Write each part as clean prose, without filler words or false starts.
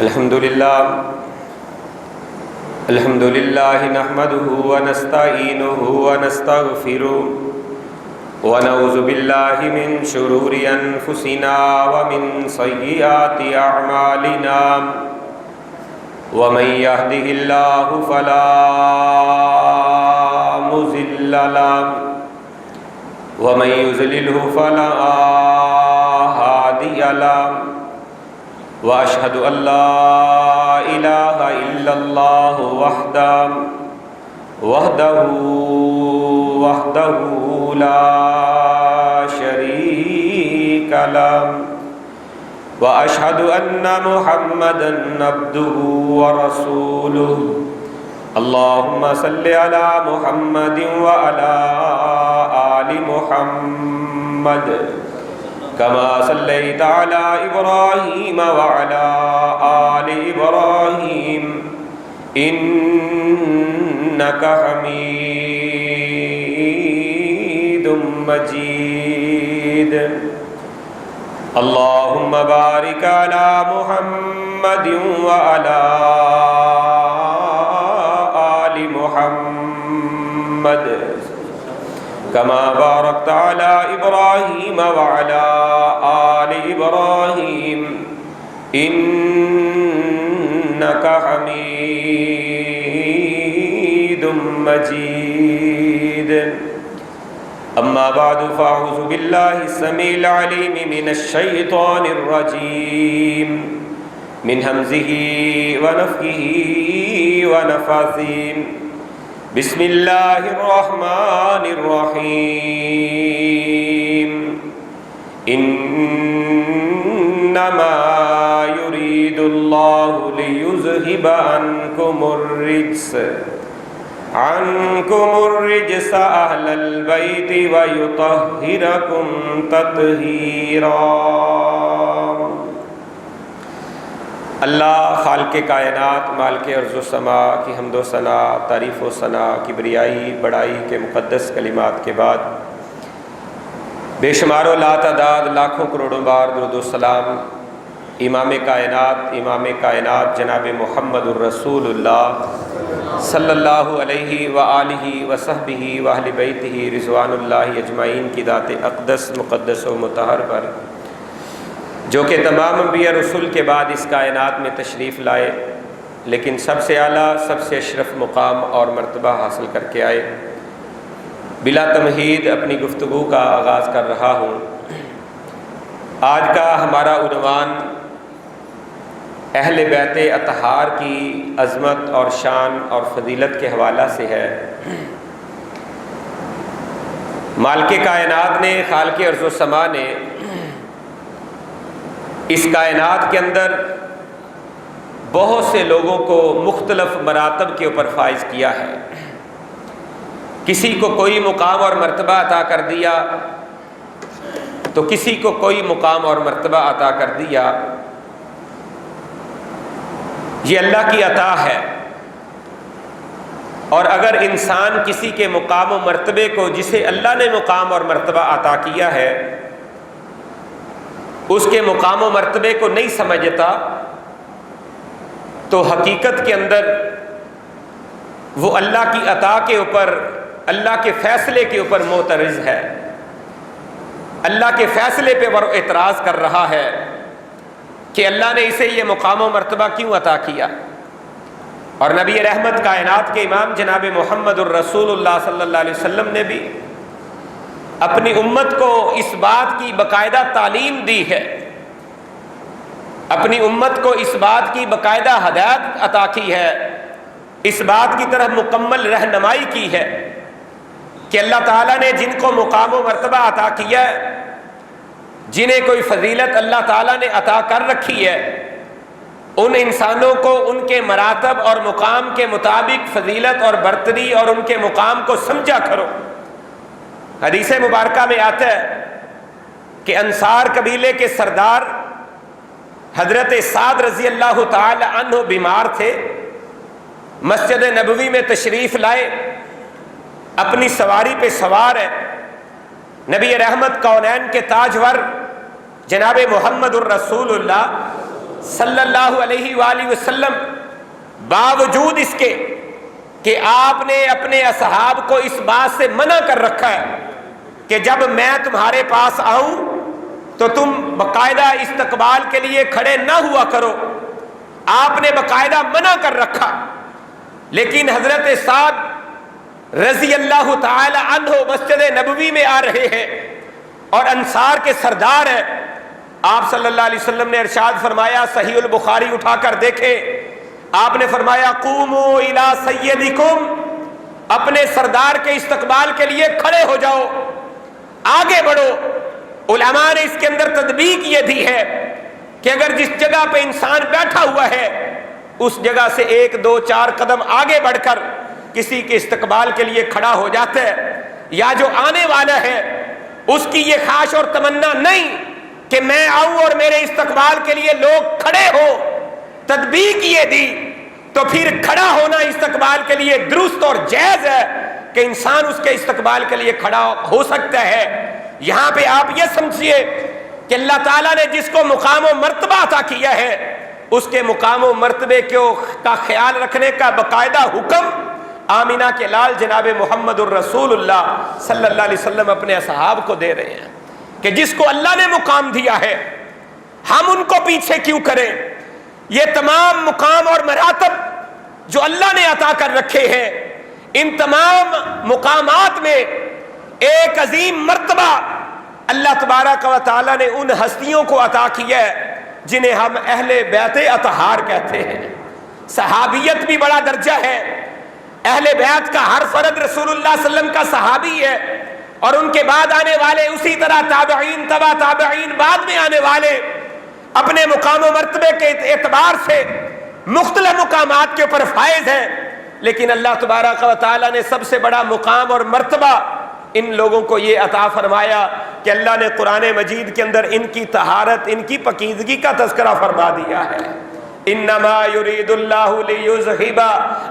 الحمد لله نحمده ونستعينه ونستغفره ونعوذ بالله من شرور أنفسنا ومن سيئات أعمالنا ومن يهده الله فلا مضل له ومن يضلله فلا هادي له وأشهد أن لا إله إلا الله وحده لا شريك له وأشهد أن محمدا عبده ورسوله اللهم صل على محمد وعلى آل محمد كما صليت على إبراهيم وعلى آل إبراهيم إنك حميد مجيد اللهم بارك على محمد وعلى آل محمد كما باركت على إبراهيم وعلى آل إبراهيم إنك حميد مجيد أما بعد فأعوذ بالله السميع العليم من الشيطان الرجيم من همزه ونفخه ونفاثه بسم الله الرحمن الرحيم إنما يريد الله ليذهب عنكم الرجس أهل البيت ويطهركم تطهيرا۔ اللہ خالق کائنات مالک ارض و سما کی حمد و ثنا، تعریف و ثنا، کبریائی بڑائی کے مقدس کلمات کے بعد بے شمار و لا تعداد لاکھوں کروڑوں بار درود و سلام امام کائنات جناب محمد الرسول اللہ صلی اللہ علیہ وآلہ وصحبہ واہل بیتہ رضوان اللہ اجمعین کی ذات اقدس مقدس و مطہر پر، جو کہ تمام انبیاء رسول کے بعد اس کائنات میں تشریف لائے، لیکن سب سے اعلیٰ سب سے اشرف مقام اور مرتبہ حاصل کر کے آئے۔ بلا تمہید اپنی گفتگو کا آغاز کر رہا ہوں۔ آج کا ہمارا عنوان اہل بیت اطہار کی عظمت اور شان اور فضیلت کے حوالہ سے ہے۔ مالک کائنات نے، خالق ارض و سما نے اس کائنات کے اندر بہت سے لوگوں کو مختلف مراتب کے اوپر فائز کیا ہے۔ کسی کو کوئی مقام اور مرتبہ عطا کر دیا تو کسی کو کوئی مقام اور مرتبہ عطا کر دیا۔ یہ اللہ کی عطا ہے، اور اگر انسان کسی کے مقام و مرتبے کو، جسے اللہ نے مقام اور مرتبہ عطا کیا ہے، اس کے مقام و مرتبے کو نہیں سمجھتا تو حقیقت کے اندر وہ اللہ کی عطا کے اوپر، اللہ کے فیصلے کے اوپر معترض ہے، اللہ کے فیصلے پہ وہ اعتراض کر رہا ہے کہ اللہ نے اسے یہ مقام و مرتبہ کیوں عطا کیا۔ اور نبی رحمت کائنات کے امام جناب محمد الرسول اللہ صلی اللہ علیہ وسلم نے بھی اپنی امت کو اس بات کی باقاعدہ تعلیم دی ہے، اپنی امت کو اس بات کی باقاعدہ ہدایت عطا کی ہے، اس بات کی طرف مکمل رہنمائی کی ہے کہ اللہ تعالیٰ نے جن کو مقام و مرتبہ عطا کیا ہے، جنہیں کوئی فضیلت اللہ تعالیٰ نے عطا کر رکھی ہے، ان انسانوں کو ان کے مراتب اور مقام کے مطابق فضیلت اور برتری اور ان کے مقام کو سمجھا کرو۔ حدیث مبارکہ میں آتا ہے کہ انصار قبیلے کے سردار حضرت سعد رضی اللہ تعالی عنہ بیمار تھے، مسجد نبوی میں تشریف لائے، اپنی سواری پہ سوار ہے، نبی رحمت کونین کے تاجور جناب محمد الرسول اللہ صلی اللہ علیہ وآلہ وسلم باوجود اس کے کہ آپ نے اپنے اصحاب کو اس بات سے منع کر رکھا ہے کہ جب میں تمہارے پاس آؤں تو تم باقاعدہ استقبال کے لیے کھڑے نہ ہوا کرو، آپ نے باقاعدہ منع کر رکھا، لیکن حضرت سعد رضی اللہ تعالی عنہ مسجد نبوی میں آ رہے ہیں اور انصار کے سردار ہیں۔ آپ صلی اللہ علیہ وسلم نے ارشاد فرمایا، صحیح البخاری اٹھا کر دیکھیں، آپ نے فرمایا قوموا الی سیدکم، اپنے سردار کے استقبال کے لیے کھڑے ہو جاؤ، آگے بڑھو۔ علماء نے اس کے اندر تطبیق یہ دی ہے کہ اگر جس جگہ پہ انسان بیٹھا ہوا ہے اس جگہ سے 1 2 4 قدم آگے بڑھ کر کسی کے استقبال کے لیے کھڑا ہو جاتا ہے، یا جو آنے والا ہے اس کی یہ خواہش اور تمنا نہیں کہ میں آؤں اور میرے استقبال کے لیے لوگ کھڑے ہو، تطبیق یہ دی، تو پھر کھڑا ہونا استقبال کے لیے درست اور جائز ہے کہ انسان اس کے استقبال کے لیے کھڑا ہو سکتا ہے۔ یہاں پہ آپ یہ سمجھیے کہ اللہ تعالیٰ نے جس کو مقام و مرتبہ عطا کیا ہے اس کے مقام و مرتبے کا خیال رکھنے کا باقاعدہ حکم آمینہ کے لال جناب محمد الرسول اللہ صلی اللہ علیہ وسلم اپنے اصحاب کو دے رہے ہیں کہ جس کو اللہ نے مقام دیا ہے ہم ان کو پیچھے کیوں کریں۔ یہ تمام مقام اور مراتب جو اللہ نے عطا کر رکھے ہیں، ان تمام مقامات میں ایک عظیم مرتبہ اللہ تبارک و تعالیٰ نے ان ہستیوں کو عطا کیا ہے جنہیں ہم اہل بیت اطہار کہتے ہیں۔ صحابیت بھی بڑا درجہ ہے، اہل بیت کا ہر فرد رسول اللہ صلی اللہ علیہ وسلم کا صحابی ہے، اور ان کے بعد آنے والے اسی طرح تابعین تبع تابعین بعد میں آنے والے اپنے مقام و مرتبے کے اعتبار سے مختلف مقامات کے اوپر فائز ہیں، لیکن اللہ تبارک و تعالیٰ نے سب سے بڑا مقام اور مرتبہ ان لوگوں کو یہ عطا فرمایا کہ اللہ نے قرآن مجید کے اندر ان کی طہارت، ان کی پاکیزگی کا تذکرہ فرما دیا ہے۔ انما یرید اللہ لیذہب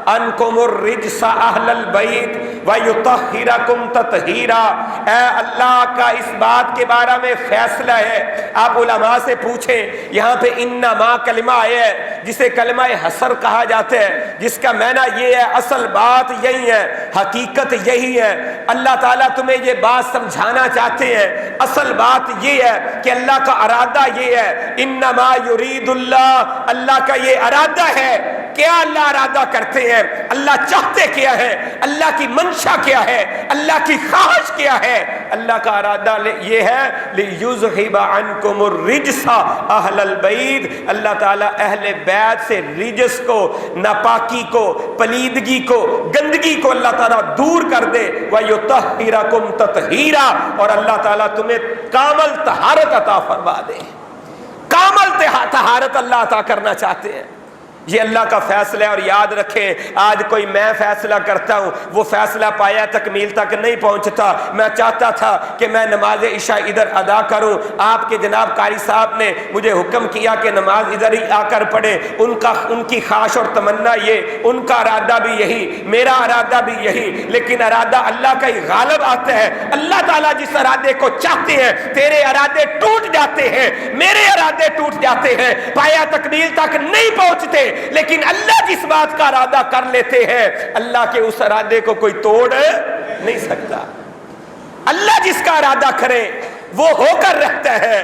عنکم الرجس اہل البیت ویطہرکم تطہیرا۔ اے اللہ کا اس بات کے بارے میں فیصلہ ہے۔ آپ علماء سے پوچھیں، یہاں پہ انما کلمہ آیا ہے جسے کلمہ حصر کہا جاتا ہے، جس کا معنی یہ ہے اصل بات یہی ہے، حقیقت یہی ہے۔ اللہ تعالیٰ تمہیں یہ بات سمجھانا چاہتے ہیں، اصل بات یہ ہے کہ اللہ کا ارادہ یہ ہے، انما یرید اللہ، اللہ کا یہ ارادہ ہے۔ کیا اللہ ارادہ کرتے ہیں؟ اللہ چاہتے کیا ہے؟ اللہ کی منشا کیا ہے؟ اللہ کی خواہش کیا ہے؟ اللہ کا ارادہ یہ ہے لیذہب عنکم الرجس اہل البیت، اللہ تعالیٰ اہل بیت سے رجس کو، ناپاکی کو، پلیدگی کو، گندگی کو اللہ تعالیٰ دور کر دے، ویطہرکم تطہیرا، اور اللہ تعالیٰ تمہیں کامل طہارت عطا فرما دے۔ کامل طہارت اللہ عطا کرنا چاہتے ہیں، یہ اللہ کا فیصلہ ہے۔ اور یاد رکھیں، آج کوئی میں فیصلہ کرتا ہوں، وہ فیصلہ پایا تکمیل تک نہیں پہنچتا۔ میں چاہتا تھا کہ میں نماز عشاء ادھر ادا کروں، آپ کے جناب قاری صاحب نے مجھے حکم کیا کہ نماز ادھر ہی آ کر پڑھے۔ ان کی خواہش اور تمنا یہ، ان کا ارادہ بھی یہی، میرا ارادہ بھی یہی، لیکن ارادہ اللہ کا ہی غالب آتا ہے۔ اللہ تعالیٰ جس ارادے کو چاہتے ہیں، تیرے ارادے ٹوٹ جاتے ہیں، میرے ارادے ٹوٹ جاتے ہیں، پایا تکمیل تک نہیں پہنچتے، لیکن اللہ جس بات کا ارادہ کر لیتے ہیں، اللہ کے اس ارادے کو کوئی توڑ نہیں سکتا۔ اللہ جس کا ارادہ کرے وہ ہو کر رہتا ہے۔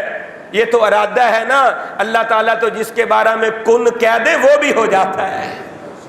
یہ تو ارادہ ہے نا، اللہ تعالیٰ تو جس کے بارے میں کن کہہ دے وہ بھی ہو جاتا ہے۔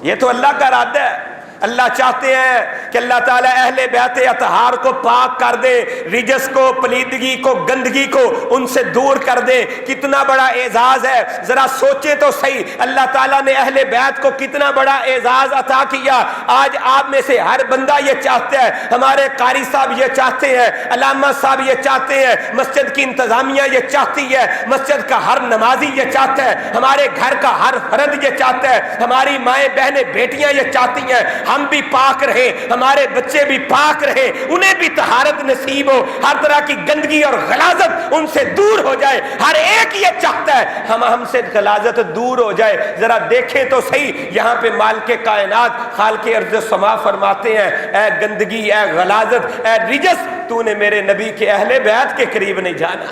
یہ تو اللہ کا ارادہ ہے۔ اللہ چاہتے ہیں کہ اللہ تعالیٰ اہل بیت اطہار کو پاک کر دے، رجس کو، پلیدگی کو، گندگی کو ان سے دور کر دے۔ کتنا بڑا اعزاز ہے، ذرا سوچیں تو صحیح، اللہ تعالیٰ نے اہل بیت کو کتنا بڑا اعزاز عطا کیا۔ آج آپ میں سے ہر بندہ یہ چاہتا ہے، ہمارے قاری صاحب یہ چاہتے ہیں، علامہ صاحب یہ چاہتے ہیں، مسجد کی انتظامیہ یہ چاہتی ہے، مسجد کا ہر نمازی یہ چاہتا ہے، ہمارے گھر کا ہر فرد یہ چاہتا ہے، ہماری مائیں بہنیں بیٹیاں یہ چاہتی ہیں ہم بھی پاک رہیں، ہمارے بچے بھی پاک رہیں، انہیں بھی طہارت نصیب ہو، ہر طرح کی گندگی اور غلاظت ان سے دور ہو جائے۔ ہر ایک یہ چاہتا ہے ہم سے غلاظت دور ہو جائے۔ ذرا دیکھیں تو صحیح، یہاں پہ مالک کائنات خالق ارض و سما فرماتے ہیں، اے گندگی، اے غلاظت، اے رجس، تو نے میرے نبی کے اہل بیت کے قریب نہیں جانا۔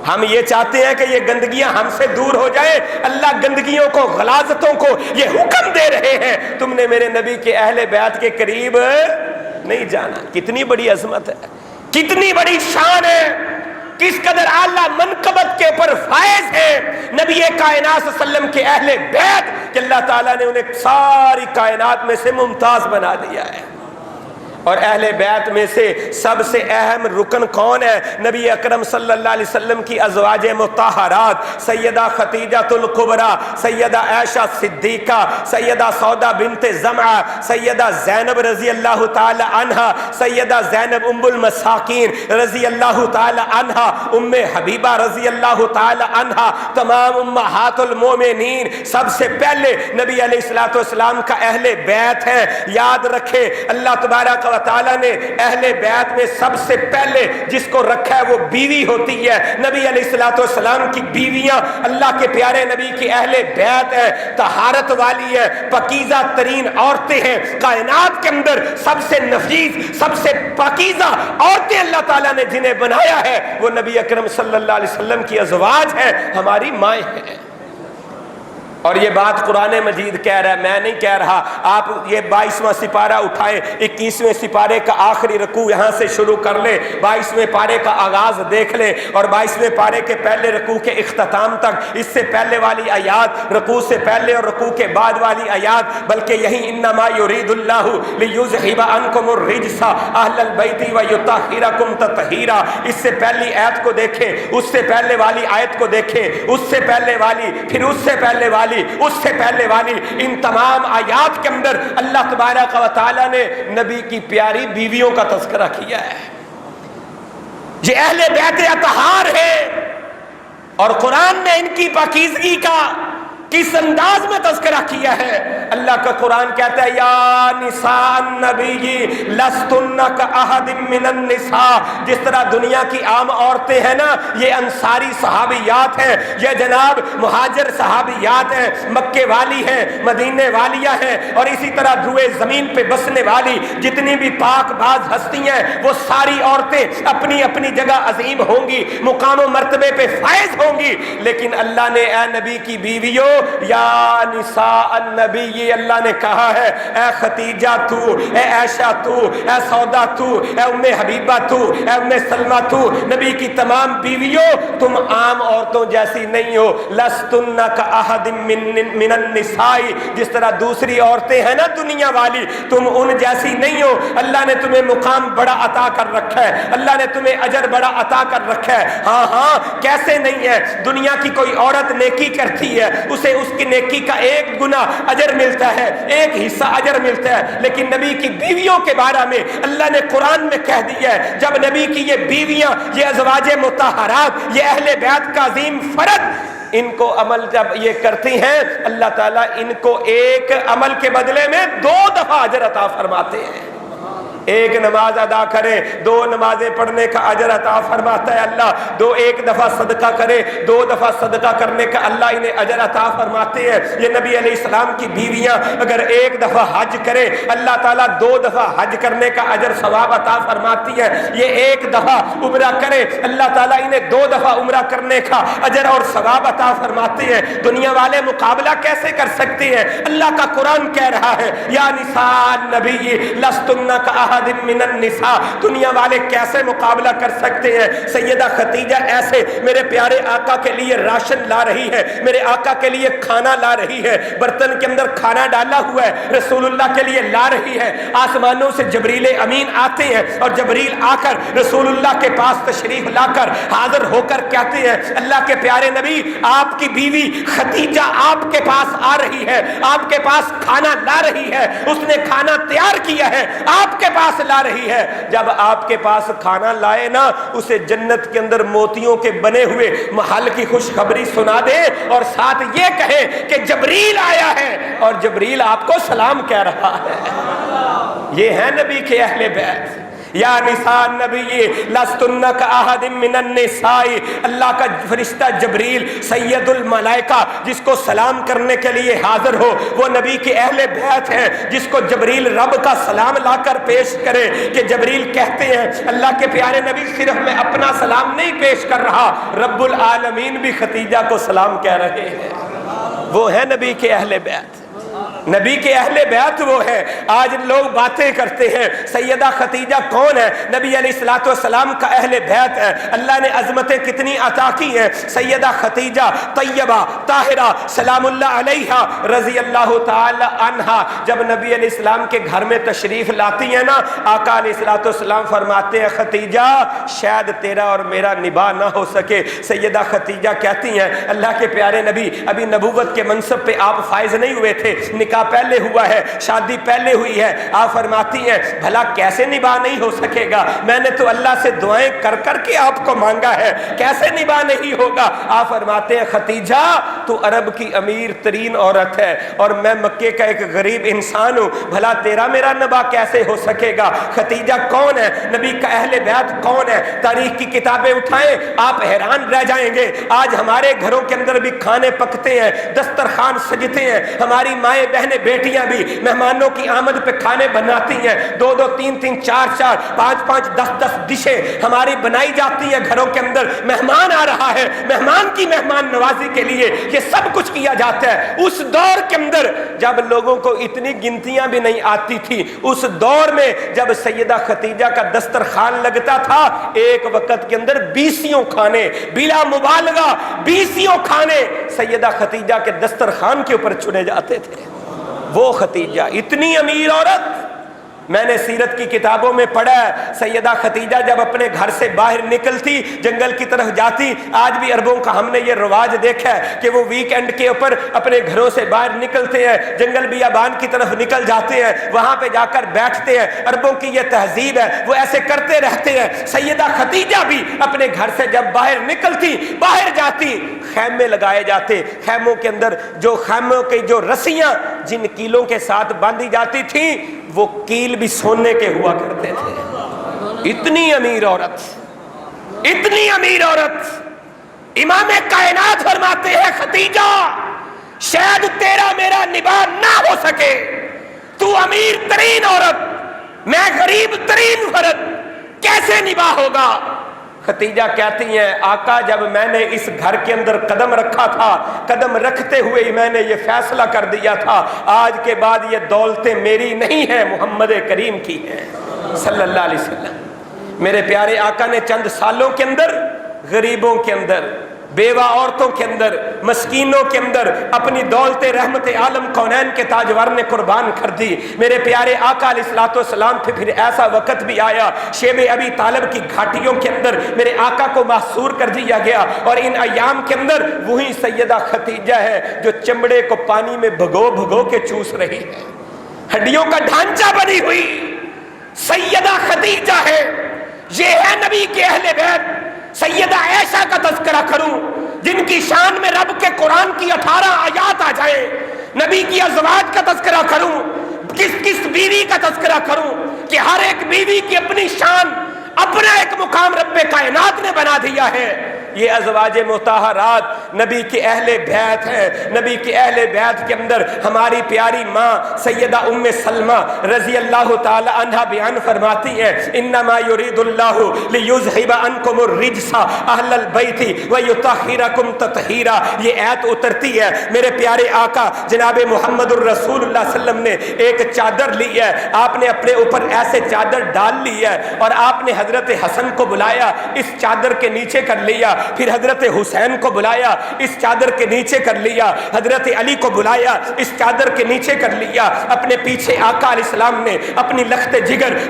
ہم یہ چاہتے ہیں کہ یہ گندگیاں ہم سے دور ہو جائیں، اللہ گندگیوں کو، غلاظتوں کو یہ حکم دے رہے ہیں، تم نے میرے نبی کے اہل بیت کے قریب نہیں جانا۔ کتنی بڑی عظمت ہے، کتنی بڑی شان ہے، کس قدر اعلیٰ منقبت کے اوپر فائز ہے نبی کائنات صلی اللہ علیہ وسلم کے اہل بیت کہ اللہ تعالیٰ نے انہیں ساری کائنات میں سے ممتاز بنا دیا ہے۔ اور اہل بیت میں سے سب سے اہم رکن کون ہے؟ نبی اکرم صلی اللہ علیہ وسلم کی ازواج مطہرات، سیدہ خدیجہ الکبریٰ، سیدہ عائشہ صدیقہ، سیدہ سودا بنت زمعہ، سیدہ زینب رضی اللہ تعالی عنہا، سیدہ زینب ام المساکین رضی اللہ تعالی عنہا، ام حبیبہ رضی اللہ تعالی عنہا، تمام امہات المومنین سب سے پہلے نبی علیہ الصلوۃ والسلام کا اہل بیت ہے۔ یاد رکھے اللہ تبارک و تعالیٰ نے اہل بیت میں سب سے پہلے جس کو رکھا ہے وہ بیوی ہوتی ہے۔ نبی علیہ الصلوۃ والسلام کی بیویاں اللہ کے پیارے نبی کی اہل بیت ہے، طہارت والی ہے، پاکیزہ ترین عورتیں ہیں۔ کائنات کے اندر سب سے نفیس، سب سے پاکیزہ عورتیں اللہ تعالیٰ نے جنہیں بنایا ہے وہ نبی اکرم صلی اللہ علیہ وسلم کی ازواج ہیں، ہماری مائیں ہیں۔ اور یہ بات قرآن مجید کہہ رہا ہے، میں نہیں کہہ رہا۔ آپ یہ 22واں سپارہ اٹھائیں، 21ویں سپارے کا آخری رکوع یہاں سے شروع کر لیں، 22ویں پارے کا آغاز دیکھ لیں اور 22ویں پارے کے پہلے رکوع کے اختتام تک، اس سے پہلے والی آیات، رکوع سے پہلے اور رکوع کے بعد والی آیات، بلکہ یہی انما یرید اللہ لیذھب عنکم الرجس اہل البیت ویطہرکم تطہیرا، اس سے پہلی آیت کو دیکھیں، اس سے پہلے والی آیت کو دیکھیں، اس سے پہلے والی، پھر اس سے پہلے والی، اس سے پہلے والی، ان تمام آیات کے اندر اللہ تبارک و تعالی نے نبی کی پیاری بیویوں کا تذکرہ کیا ہے۔ یہ اہل بیت اطہار ہے اور قرآن نے ان کی پاکیزگی کا کس انداز میں تذکرہ کیا ہے۔ اللہ کا قرآن کہتا ہے یا نساء النبی لستن کاحد من النساء، جس طرح دنیا کی عام عورتیں ہیں نا، یہ انصاری صحابیات ہیں، یہ جناب مہاجر صحابیات ہیں، مکے والی ہیں، مدینے والیاں ہیں، اور اسی طرح روئے زمین پہ بسنے والی جتنی بھی پاک باز ہستیاں ہیں وہ ساری عورتیں اپنی اپنی جگہ عظیم ہوں گی، مقام و مرتبے پہ فائز ہوں گی، لیکن اللہ نے اے نبی کی بیویوں یا نساء النبی، اللہ نے کہا ہے اے خدیجہ تو، اے عائشہ تو، اے سودا تو، اے ام حبیبہ تو، اے ام سلمہ تو، نبی کی تمام بیویوں تم عام عورتوں جیسی نہیں ہو، لستن کاحد من النساء، جس طرح دوسری عورتیں ہیں نا دنیا والی، تم ان جیسی نہیں ہو۔ اللہ نے تمہیں مقام بڑا عطا کر رکھا ہے، اللہ نے تمہیں اجر بڑا عطا کر رکھا ہے۔ ہاں ہاں، کیسے نہیں ہے؟ دنیا کی کوئی عورت نیکی کرتی ہے، اسے اس کی نیکی کا ایک گنا اجر ملتا ہے، ایک حصہ اجر ملتا ہے، لیکن نبی کی بیویوں کے بارے میں اللہ نے قرآن میں کہہ دیا ہے، جب نبی کی یہ بیویاں، یہ ازواج مطہرات، یہ اہل بیت کا عظیم فرد، ان کو عمل جب یہ کرتی ہیں اللہ تعالیٰ ان کو ایک عمل کے بدلے میں 2 دفعہ اجر عطا فرماتے ہیں۔ ایک نماز ادا کرے 2 نمازیں پڑھنے کا اجر عطا فرماتا ہے اللہ، ایک دفعہ صدقہ کرے 2 دفعہ صدقہ کرنے کا اللہ انہیں اجر عطا فرماتے ہیں۔ یہ نبی علیہ السلام کی بیویاں اگر ایک دفعہ حج کرے اللہ تعالیٰ 2 دفعہ حج کرنے کا اجر ثواب عطا فرماتی ہے۔ یہ ایک دفعہ عمرہ کرے اللہ تعالیٰ انہیں 2 دفعہ عمرہ کرنے کا اجر اور ثواب عطا فرماتے ہیں۔ دنیا والے مقابلہ کیسے کر سکتے ہیں؟ اللہ کا قرآن کہہ رہا ہے یا نساء النبی لستن کاحد من النساء، دنیا والے کیسے مقابلہ کر سکتے ہیں؟ سیدہ خدیجہ ایسے میرے پیارے آقا کے لیے راشن لا رہی ہے، میرے آقا کے لیے کھانا لا رہی ہے، برتن کے اندر کھانا ڈالا ہوا ہے، رسول اللہ کے لیے لا رہی ہے۔ آسمانوں سے جبریل امین آتے ہیں اور جبریل آ کر رسول اللہ کے پاس تشریف لا کر حاضر ہو کر کہتے ہیں اللہ کے پیارے نبی آپ کی بیوی خدیجہ آپ کے پاس آ رہی ہے، آپ کے پاس کھانا لا رہی ہے، اس نے کھانا تیار کیا ہے آپ کے پاس لا رہی ہے۔ جب آپ کے پاس کھانا لائے نا، اسے جنت کے اندر موتیوں کے بنے ہوئے محل کی خوشخبری سنا دے اور ساتھ یہ کہے کہ جبریل آیا ہے اور جبریل آپ کو سلام کہہ رہا ہے۔ یہ ہے نبی کے اہل بیت، یا نساء النبی لستن کاحد من النساء، اللہ کا فرشتہ جبریل سید الملائکہ جس کو سلام کرنے کے لیے حاضر ہو وہ نبی کے اہل بیت ہیں، جس کو جبریل رب کا سلام لا کر پیش کرے کہ جبریل کہتے ہیں اللہ کے پیارے نبی صرف میں اپنا سلام نہیں پیش کر رہا، رب العالمین بھی خدیجہ کو سلام کہہ رہے ہیں۔ وہ ہے نبی کے اہل بیت، نبی کے اہل بیت وہ ہے۔ آج لوگ باتیں کرتے ہیں سیدہ خدیجہ کون ہے؟ نبی علیہ الصلوۃ والسلام کا اہل بیت ہے۔ اللہ نے عظمتیں کتنی عطا کی ہیں۔ سیدہ خدیجہ طیبہ طاہرہ سلام اللہ علیہا رضی اللہ تعالی عنہا جب نبی علیہ السلام کے گھر میں تشریف لاتی ہیں نا، آقا علیہ الصلوۃ والسلام فرماتے ہیں خدیجہ شاید تیرا اور میرا نباہ نہ ہو سکے۔ سیدہ خدیجہ کہتی ہیں اللہ کے پیارے نبی ابھی نبوت کے منصب پہ آپ فائز نہیں ہوئے تھے، نکاح پہلے ہوا ہے، شادی پہلے ہوئی ہے۔ آپ فرماتی ہیں بھلا کیسے نباہ نہیں ہو سکے گا؟ میں نے تو اللہ سے دعائیں کر کر کے آپ کو مانگا ہے، کیسے نباہ نہیں ہوگا؟ آپ فرماتے ہیں خدیجہ تو عرب کی امیر ترین عورت ہے اور میں مکے کا ایک غریب انسان ہوں، بھلا تیرا میرا نباہ کیسے ہو سکے گا؟ خدیجہ کون ہے؟ نبی کا اہل بیت کون ہے؟ تاریخ کی کتابیں اٹھائیں آپ حیران رہ جائیں گے۔ آج ہمارے گھروں کے اندر بھی کھانے پکتے ہیں، دسترخوان سجتے ہیں، ہماری مائیں بہنیں بیٹیاں بھی مہمانوں کی آمد پہ کھانے بناتی ہیں، 2 3 4 5 10 ڈشیں ہماری بنائی جاتی ہیں گھروں کے اندر۔ مہمان آ رہا ہے، مہمان کی مہمان نوازی کے لیے یہ سب کچھ کیا جاتا ہے۔ اس دور کے اندر جب لوگوں کو اتنی گنتیاں بھی نہیں آتی تھی، اس دور میں جب سیدہ خدیجہ کا دسترخوان لگتا تھا ایک وقت کے اندر 20 کھانے، بلا مبالغہ 20 کھانے سیدہ خدیجہ کے دسترخوان کے اوپر چنے جاتے تھے۔ وہ خدیجہ اتنی امیر عورت، میں نے سیرت کی کتابوں میں پڑھا ہے سیدہ خدیجہ جب اپنے گھر سے باہر نکلتی جنگل کی طرف جاتی، آج بھی عربوں کا ہم نے یہ رواج دیکھا ہے کہ وہ ویکینڈ کے اوپر اپنے گھروں سے باہر نکلتے ہیں، جنگل بیابان کی طرف نکل جاتے ہیں، وہاں پہ جا کر بیٹھتے ہیں۔ عربوں کی یہ تہذیب ہے، وہ ایسے کرتے رہتے ہیں۔ سیدہ خدیجہ بھی اپنے گھر سے جب باہر نکلتی، باہر جاتی، خیمے لگائے جاتے، خیموں کے اندر جو خیموں کی جو رسیاں جن کیلوں کے ساتھ باندھی جاتی تھیں وہ کیل بھی سونے کے ہوا کرتے تھے۔ اتنی امیر عورت، اتنی امیر عورت۔ امام کائنات فرماتے ہیں خدیجہ شاید تیرا میرا نباہ نہ ہو سکے، تو امیر ترین عورت، میں غریب ترین فرد، کیسے نباہ ہوگا؟ خدیجہ کہتی ہیں آقا جب میں نے اس گھر کے اندر قدم رکھا تھا، قدم رکھتے ہوئے ہی میں نے یہ فیصلہ کر دیا تھا آج کے بعد یہ دولتیں میری نہیں ہیں، محمد کریم کی ہیں صلی اللہ علیہ وسلم۔ میرے پیارے آقا نے چند سالوں کے اندر غریبوں کے اندر، بیوہ عورتوں کے اندر، مسکینوں کے اندر اپنی دولت رحمت عالم کونین کے تاجور نے قربان کر دی۔ میرے پیارے آقا علیہ الصلوۃ والسلام پھر ایسا وقت بھی آیا شیب ابی طالب کی گھاٹیوں کے اندر میرے آقا کو محصور کر دیا گیا، اور ان ایام کے اندر وہی سیدہ خدیجہ ہے جو چمڑے کو پانی میں بھگو بھگو کے چوس رہی ہے، ہڈیوں کا ڈھانچہ بنی ہوئی سیدہ خدیجہ ہے۔ یہ ہے نبی کے اہل بیت۔ سیدہ عائشہ کا تذکرہ کروں جن کی شان میں رب کے قرآن کی 18 آیات آ جائیں، نبی کی ازواج کا تذکرہ کروں، کس بیوی کا تذکرہ کروں کہ ہر ایک بیوی کی اپنی شان، اپنا ایک مقام رب کائنات نے بنا دیا ہے۔ یہ ازواج مطہرات نبی کے اہل بیت ہیں۔ نبی کے اہل بیت کے اندر ہماری پیاری ماں سیدہ ام سلمہ رضی اللہ تعالی عنہا بیان فرماتی ہیں انما یرید اللہ لیذھب عنکم الرجس اہل البیت ویطہرکم تطہیرا۔ یہ آیت اترتی ہے، میرے پیارے آقا جناب محمد الرسول اللہ صلی اللہ علیہ وسلم نے ایک چادر لی ہے، آپ نے اپنے اوپر ایسے چادر ڈال لی ہے اور آپ نے حضرت حسن کو بلایا، اس چادر کے نیچے کر لیا، پھر حضرت حسین کو بلایا، اس چادر کے نیچے کر لیا، حضرت علی کو بلایا، اس چادر کے نیچے کر لیا۔ اپنے پیچھے آقا علیہ السلام نے اپنی لخت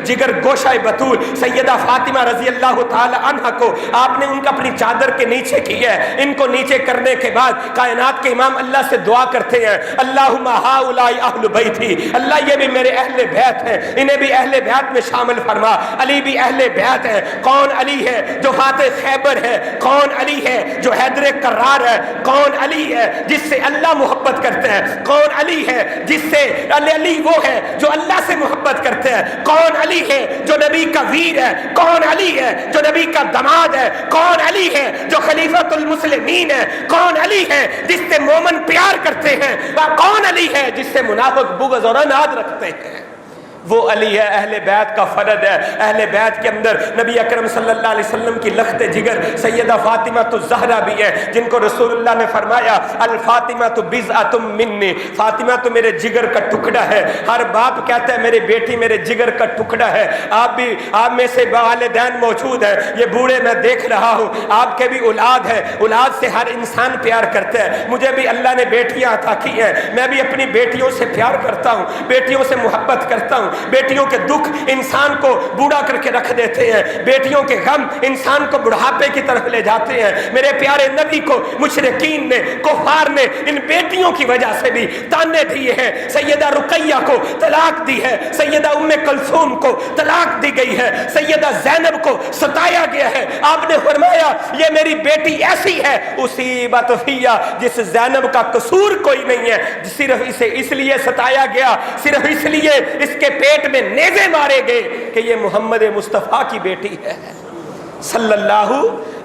جگر گوشہ بطول سیدہ فاطمہ رضی اللہ تعالی عنہ کو آپ نے ان کا اپنی چادر کے نیچے کیا ہے۔ ان کو نیچے کرنے کے بعد کائنات کے امام اللہ سے دعا کرتے ہیں اللہم ہؤلاء اہل بیتی، اللہ یہ بھی میرے اہل بیت ہیں، انہیں بھی اہل بیت میں شامل فرما۔ علی بھی اہل بیت ہے۔ کون علی ہے؟ جو فاتح خیبر ہے۔ کون کون علی ہے جو حیدر کرار ہے؟ کون علی ہے جس سے اللہ محبت کرتے ہیں؟ کون علی ہے جس سے علی وہ ہے جو اللہ سے محبت کرتے ہیں؟ کون علی ہے جو نبی کا ویر ہے؟ کون علی ہے جو نبی کا دماد ہے؟ کون علی ہے جو خلیفۃ المسلمین ہے؟ کون علی ہے جس سے مومن پیار کرتے ہیں؟ کون علی ہے جس سے منافق بغض اور عناد رکھتے ہیں؟ وہ علی ہے۔ اہل بیت کا فرد ہے۔ اہل بیت کے اندر نبی اکرم صلی اللہ علیہ وسلم کی لخت جگر سیدہ فاطمہ الزہرا بھی ہے، جن کو رسول اللہ نے فرمایا الفاطمہ بضعۃ منی، فاطمہ تو میرے جگر کا ٹکڑا ہے۔ ہر باپ کہتا ہے میری بیٹی میرے جگر کا ٹکڑا ہے۔ آپ میں سے والدین موجود ہیں، یہ بوڑھے میں دیکھ رہا ہوں، آپ کے بھی اولاد ہے، اولاد سے ہر انسان پیار کرتا ہے۔ مجھے بھی اللہ نے بیٹیاں عطا کی ہیں، میں بھی اپنی بیٹیوں سے پیار کرتا ہوں، بیٹیوں سے محبت کرتا ہوں۔ بیٹیوں کے دکھ انسان کو بوڑھا کر کے رکھ دیتے ہیں، بیٹیوں کے غم انسان کو بڑھاپے کی طرف لے جاتے ہیں۔ میرے پیارے نبی کو مشرکین نے، کفار نے ان بیٹیوں کی وجہ سے بھی تانے دیے ہیں۔ سیدہ رقیہ کو طلاق دی ہے، سیدہ ام کلثوم کو طلاق دی گئی ہے، سیدہ زینب کو ستایا گیا ہے۔ آپ نے فرمایا یہ میری بیٹی ایسی ہے اصیبت فیہ، جس زینب کا قصور کوئی نہیں ہے، صرف اسے اس لیے ستایا گیا، صرف اس لیے اس کے پیٹ میں نیزے مارے گئے کہ یہ محمد مصطفیٰ کی بیٹی ہے صلی اللہ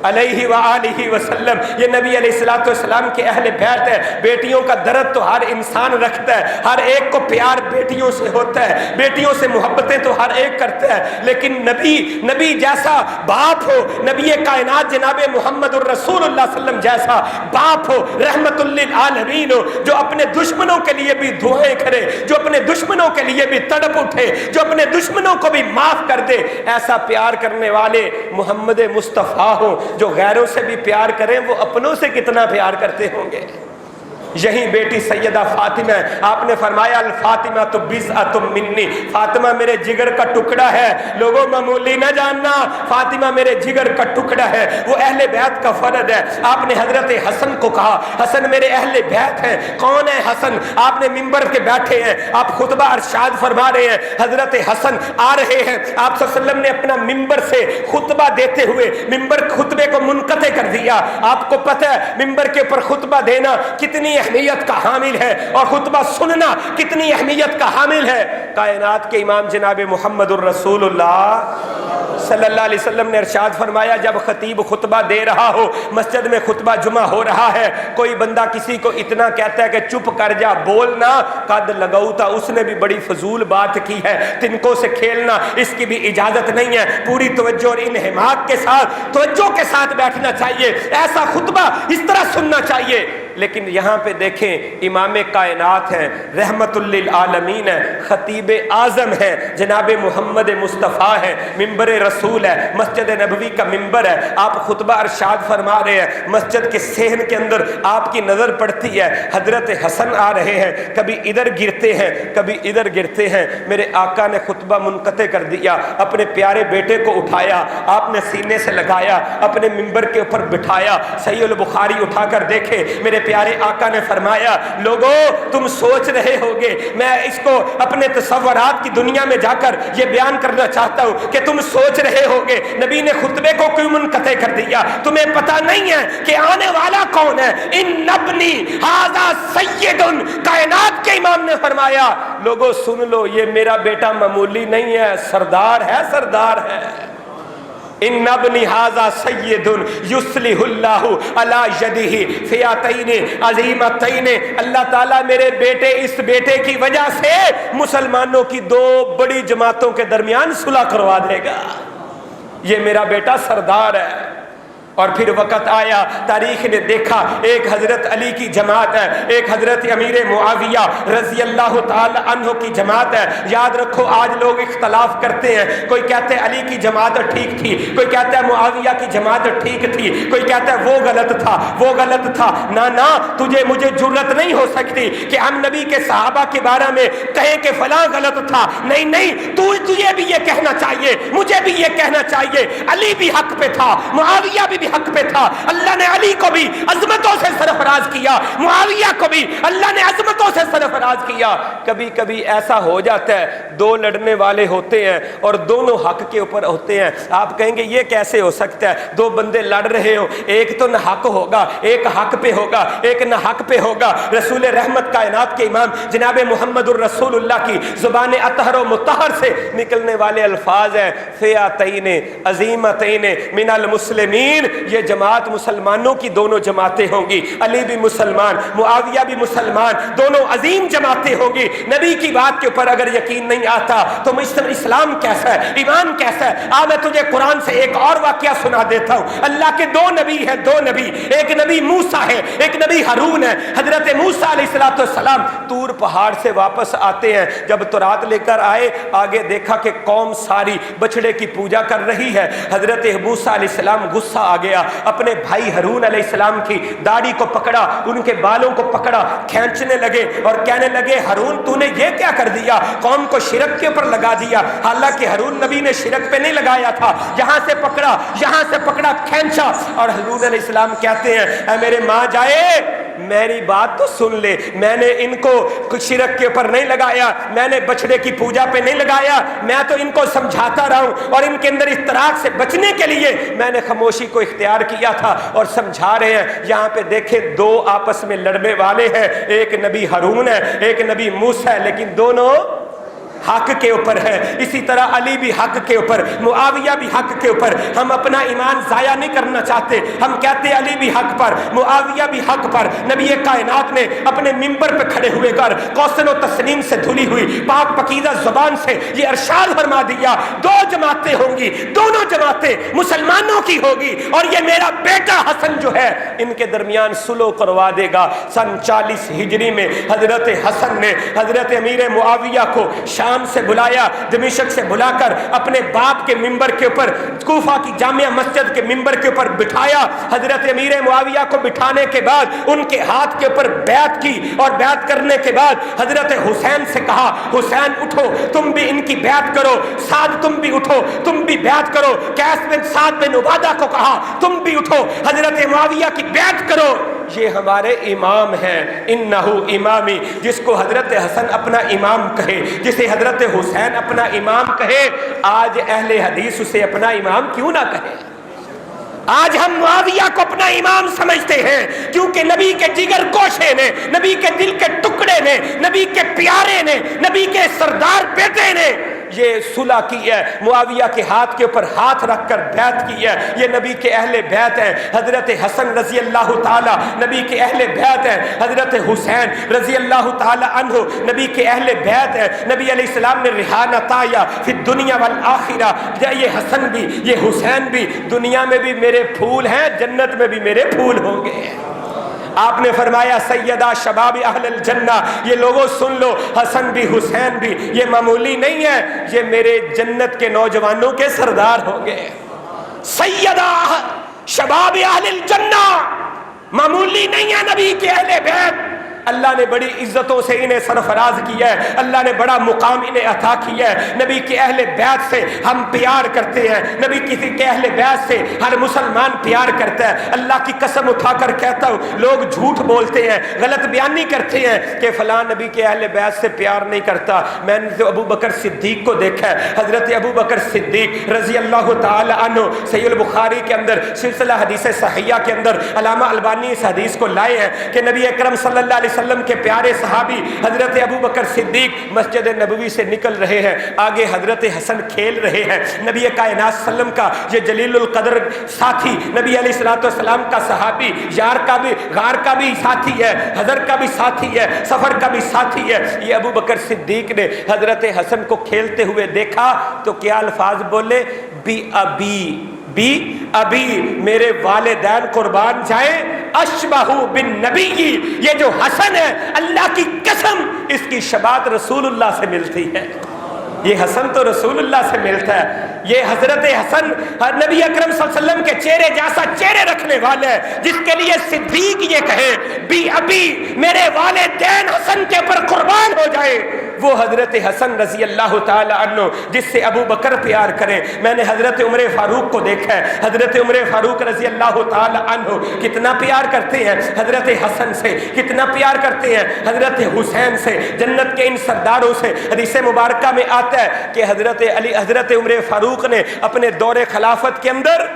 علیہ وآلہ وسلم۔ یہ نبی علیہ السلام کے اہل بیت ہے۔ بیٹیوں کا درد تو ہر انسان رکھتا ہے، ہر ایک کو پیار بیٹیوں سے ہوتا ہے، بیٹیوں سے محبتیں تو ہر ایک کرتا ہے، لیکن نبی جیسا باپ ہو، نبی کائنات جناب محمد الرسول اللہ صلی اللہ علیہ وسلم جیسا باپ ہو، رحمت للعالمین ہو، جو اپنے دشمنوں کے لیے بھی دعائیں کرے، جو اپنے دشمنوں کے لیے بھی تڑپ اٹھے، جو اپنے دشمنوں کو بھی معاف کر دے، ایسا پیار کرنے والے محمد مصطفیٰ ہو۔ جو غیروں سے بھی پیار کریں وہ اپنوں سے کتنا پیار کرتے ہوں گے۔ یہی بیٹی سیدہ فاطمہ ہے، آپ نے فرمایا الفاطمہ تو بضعۃ منی، فاطمہ میرے جگر کا ٹکڑا ہے۔ لوگوں معمولی نہ جاننا، فاطمہ میرے جگر کا ٹکڑا ہے، وہ اہل بیت کا فرد ہے۔ آپ نے حضرت حسن کو کہا حسن میرے اہل بیت ہیں۔ کون ہے حسن؟ آپ نے ممبر کے بیٹھے ہیں، آپ خطبہ ارشاد فرما رہے ہیں، حضرت حسن آ رہے ہیں، آپ صلی اللہ علیہ وسلم نے اپنا ممبر سے خطبہ دیتے ہوئے ممبر خطبے کو منقطع کر دیا۔ آپ کو پتہ ہے ممبر کے اوپر خطبہ دینا کتنی اہمیت کا حامل ہے اور خطبہ سننا کتنی اہمیت کا حامل ہے۔ کائنات کے امام جناب محمد الرسول اللہ صلی اللہ علیہ وسلم نے ارشاد فرمایا جب خطیب خطبہ دے رہا ہو، مسجد میں خطبہ جمعہ ہو رہا ہے، کوئی بندہ کسی کو اتنا کہتا ہے کہ چپ کر جا بولنا، قد لگوتا، اس نے بھی بڑی فضول بات کی ہے، تنکوں سے کھیلنا اس کی بھی اجازت نہیں ہے، پوری توجہ اور انہماک کے ساتھ توجہ کے ساتھ بیٹھنا چاہیے، ایسا خطبہ اس طرح سننا چاہیے۔ لیکن یہاں پہ دیکھیں امام کائنات ہیں، رحمت للعالمین ہیں، خطیب اعظم ہیں، جناب محمد مصطفیٰ ہیں، ممبر رسول ہے، مسجد نبوی کا ممبر ہے، آپ خطبہ ارشاد فرما رہے ہیں، مسجد کے صحن کے اندر آپ کی نظر پڑتی ہے، حضرت حسن آ رہے ہیں، کبھی ادھر گرتے ہیں کبھی ادھر گرتے ہیں، میرے آقا نے خطبہ منقطع کر دیا، اپنے پیارے بیٹے کو اٹھایا، آپ نے سینے سے لگایا، اپنے ممبر کے اوپر بٹھایا۔ صحیح البخاری اٹھا کر دیکھے، میرے پیارے آقا نے فرمایا لوگو تم سوچ رہے ہوگے، میں اس کو اپنے تصورات کی دنیا میں جا کر یہ بیان کرنا چاہتا ہوں کہ تم سوچ رہے ہوگے نبی نے خطبے کو کیوں منقطع کر دیا، تمہیں پتہ نہیں ہے کہ آنے والا کون ہے؟ ان ابنی ھذا سید، کائنات کے امام نے فرمایا لوگو سن لو یہ میرا بیٹا معمولی نہیں ہے، سردار ہے، سردار ہے۔ ان ابنی ھذا سید یصلح اللہ علی یدہ فئتین عظیمتین، اللہ تعالیٰ میرے بیٹے اس بیٹے کی وجہ سے مسلمانوں کی دو بڑی جماعتوں کے درمیان صلح کروا دے گا، یہ میرا بیٹا سردار ہے۔ اور پھر وقت آیا، تاریخ نے دیکھا ایک حضرت علی کی جماعت ہے، ایک حضرت امیر معاویہ رضی اللہ تعالی عنہ کی جماعت ہے۔ یاد رکھو آج لوگ اختلاف کرتے ہیں، کوئی کہتے ہیں علی کی جماعت ٹھیک تھی، کوئی کہتا ہے معاویہ کی جماعت ٹھیک تھی، کوئی کہتا ہے وہ غلط تھا، وہ غلط تھا۔ نہ تجھے مجھے جرت نہیں ہو سکتی کہ ہم نبی کے صحابہ کے بارے میں کہیں کہ فلاں غلط تھا، نہیں، تجھے بھی یہ کہنا چاہیے، مجھے بھی یہ کہنا چاہیے علی بھی حق پہ تھا، معاویہ بھی بھی حق پہ تھا، اللہ نے علی کو بھی عظمتوں سے سرفراز کیا، معاویہ کو بھی اللہ نے عظمتوں سے سرفراز کیا۔ کبھی کبھی ایسا ہو جاتا ہے دو لڑنے والے ہوتے ہیں اور دونوں حق کے اوپر ہوتے ہیں، آپ کہیں گے یہ کیسے ہو سکتا ہے؟ دو بندے لڑ رہے ہو، ایک تو نہ حق ہوگا، ایک حق پہ ہوگا، ایک نہ حق پہ ہوگا۔ رسول رحمت کائنات کے امام جناب محمد الرسول اللہ کی زبان اطہر و مطہر سے نکلنے والے الفاظ ہیں فئتین عظیمتین من المسلمین، یہ جماعت مسلمانوں کی دونوں جماعتیں ہوں گی، علی بھی مسلمان، معاویہ بھی مسلمان، دونوں عظیم جماعتیں ہوں گی۔ نبی کی بات کے اوپر اگر یقین نہیں آتا تو اسلام کیسا ہے، ایمان کیسا ہے؟ میں تجھے قرآن سے ایک اور واقعہ سنا دیتا ہوں۔ اللہ کے دو نبی ہیں، دو نبی، ایک نبی موسیٰ ہے، ایک نبی ہارون ہے۔ حضرت موسیٰ علیہ السلام طور پہاڑ سے واپس آتے ہیں، جب تورات لے کر آئے آگے دیکھا کہ قوم ساری بچڑے کی پوجا کر رہی ہے۔ حضرت موسیٰ علیہ السلام غصہ آ گیا، اپنے بھائی ہارون علیہ السلام کی داڑھی کو پکڑا، ان کے بالوں کو پکڑا، کھینچنے لگے اور کہنے لگے ہارون تو نے یہ کیا کر دیا؟ قوم کو شرک کے اوپر لگا دیا، حالانکہ ہارون نبی نے شرک پہ نہیں لگایا تھا۔ یہاں سے پکڑا، یہاں سے پکڑا، کھینچا، اور حضور علیہ السلام کہتے ہیں اے میرے ماں جائے میری بات تو سن لے، میں نے ان کو شرک کے اوپر نہیں لگایا، میں نے بچڑے کی پوجا پہ نہیں لگایا، میں تو ان کو سمجھاتا رہا ہوں اور ان کے اندر اختراق سے بچنے کے لیے میں نے خاموشی کو اختیار کیا تھا اور سمجھا رہے ہیں۔ یہاں پہ دیکھیں دو آپس میں لڑنے والے ہیں، ایک نبی ہارون ہے، ایک نبی موسیٰ ہے، لیکن دونوں حق کے اوپر ہے۔ اسی طرح علی بھی حق کے اوپر، معاویہ بھی حق کے اوپر۔ ہم اپنا ایمان ضائع نہیں کرنا چاہتے، ہم کہتے ہیں علی بھی حق پر، معاویہ بھی حق پر۔ نبی کائنات نے اپنے منبر پہ کھڑے ہوئے کر کوثر و تسنیم سے دھلی ہوئی پاک پکیزہ زبان سے یہ ارشاد فرما دیا دو جماعتیں ہوں گی، دونوں جماعتیں مسلمانوں کی ہوگی، اور یہ میرا بیٹا حسن جو ہے ان کے درمیان صلح کروا دے گا۔ سن 40 ہجری میں حضرت حسن نے حضرت امیر معاویہ کو شام سے بلایا، دمشق سے بلا کر اپنے باپ کے منبر کے اوپر، کوفہ کی جامع مسجد کے منبر کے اوپر بٹھایا۔ حضرت امیر معاویہ کو بٹھانے کے بعد ان کے ہاتھ کے اوپر بیعت کی، اور بیعت کرنے کے بعد حضرت حسین سے کہا حسین اٹھو تم بھی ان کی بیعت کرو، سعد تم بھی اٹھو تم بھی بیعت کرو، قیس بن سعد بن عبادہ کو کہا تم بھی اٹھو حضرت معاویہ کی بیعت کرو، یہ ہمارے امام ہیں۔ انہو امامی، جس کو حضرت حسن اپنا امام کہے، جسے حضرت حسین اپنا امام کہے، آج اہل حدیث اسے اپنا امام کیوں نہ کہے؟ آج ہم معاویہ کو اپنا امام سمجھتے ہیں کیونکہ نبی کے جگر گوشے نے، نبی کے دل کے ٹکڑے نے، نبی کے پیارے نے، نبی کے سردار بیٹے نے یہ صلح کی ہے، معاویہ کے ہاتھ کے اوپر ہاتھ رکھ کر بیعت کی ہے۔ یہ نبی کے اہل بیعت ہیں۔ حضرت حسن رضی اللہ تعالی نبی کے اہل بیعت ہیں، حضرت حسین رضی اللہ تعالی عنہ نبی کے اہل بیعت ہیں۔ نبی علیہ السلام نے رہانتایا فی الدنیا والآخرہ، یہ حسن بھی یہ حسین بھی دنیا میں بھی میرے پھول ہیں، جنت میں بھی میرے پھول ہوں گے۔ آپ نے فرمایا سیدہ شباب اہل الجنہ، یہ لوگوں سن لو حسن بھی حسین بھی یہ معمولی نہیں ہے، یہ میرے جنت کے نوجوانوں کے سردار ہوں گے۔ سیدہ شباب اہل الجنہ معمولی نہیں ہے، نبی کے اہل بیت، اللہ نے بڑی عزتوں سے انہیں سرفراز کیا ہے، اللہ نے بڑا مقام انہیں عطا کیا ہے۔ نبی کے اہل بیت سے ہم پیار کرتے ہیں، نبی کسی کے اہل بیت سے ہر مسلمان پیار کرتا ہے۔ اللہ کی قسم اٹھا کر کہتا ہوں لوگ جھوٹ بولتے ہیں، غلط بیانی کرتے ہیں کہ فلاں نبی کے اہل بیت سے پیار نہیں کرتا۔ میں نے تو ابو بکر صدیق کو دیکھا ہے، حضرت ابو بکر صدیق رضی اللہ تعالی عنہ صحیح البخاری کے اندر سلسلہ حدیث صحیحہ کے اندر علامہ البانی اس حدیث کو لائے ہیں کہ نبی اکرم صلی اللہ علیہ وسلم کے پیارے صحابی حضرت ابو بکر صدیق مسجد نبوی سے نکل رہے ہیں، آگے حضرت حسن کھیل رہے ہیں۔ نبی کائنات صلی اللہ علیہ وسلم کا یہ جلیل القدر ساتھی، نبی علیہ السلام کا صحابی، یار کا بھی غار کا بھی ساتھی ہے، حضر کا بھی ساتھی ہے، سفر کا بھی ساتھی ہے۔ یہ ابو بکر صدیق نے حضرت حسن کو کھیلتے ہوئے دیکھا تو کیا الفاظ بولے؟ بی ابی میرے والدین قربان جائیں، اشبہ بن نبی، یہ جو حسن ہے اللہ کی قسم اس کی شباہت رسول اللہ سے ملتی ہے، یہ حسن تو رسول اللہ سے ملتا ہے۔ یہ حضرت حسن نبی اکرم صلی اللہ علیہ وسلم کے چہرے جیسا چہرے رکھنے والا ہے، جس کے لیے صدیق یہ کہے بی ابی میرے والدین حسن کے اوپر قربان ہو جائے، وہ حضرت حسن رضی اللہ تعالی عنہ جس سے ابو بکر پیار کریں. میں نے حضرت عمر فاروق کو دیکھا ہے، حضرت عمر فاروق رضی اللہ تعالی عنہ کتنا پیار کرتے ہیں حضرت حسن سے، کتنا پیار کرتے ہیں حضرت حسین سے، جنت کے ان سرداروں سے. حدیث مبارکہ میں آتا ہے کہ حضرت عمر فاروق نے اپنے دور خلافت کے اندر